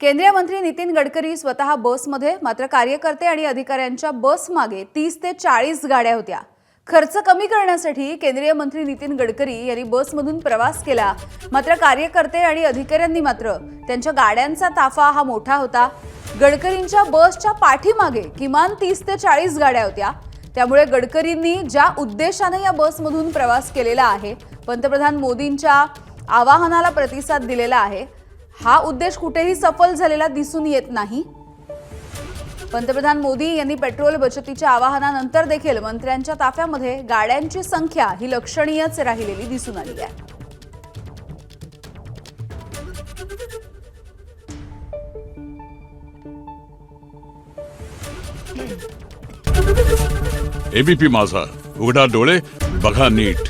केंद्रीय मंत्री नितीन गडकरी स्वतः बसमध्ये, मात्र कार्यकर्ते आणि अधिकाऱ्यांच्या बस मागे 30 ते 40 गाड्या होत्या। खर्च कमी करण्यासाठी केंद्रीय मंत्री नितीन गडकरी यांनी बसमधून प्रवास केला, मात्र कार्यकर्ते आणि अधिकाऱ्यांनी मात्र त्यांच्या गाड्यांचा ताफा हा मोठा होता। गडकरींच्या बसच्या पाठीमागे किमान 30 ते 40 गाड्या होत्या। त्यामुळे गडकरींनी ज्या उद्देशाने या बसमधून प्रवास केलेला आहे, पंतप्रधान मोदींच्या आवाहनाला प्रतिसाद दिलेला आहे, हा उद्देश कुठेही सफल झालेला दिसून येत नाही। पंतप्रधान मोदी यांनी पेट्रोल बचतीच्या आवाहनानंतर देखील मंत्र्यांच्या ताफ्यामध्ये गाड्यांची संख्या ही लक्षणीयच राहिलेली दिसून आली आहे। एबीपी माझा, उघडा डोळे बघा नीट।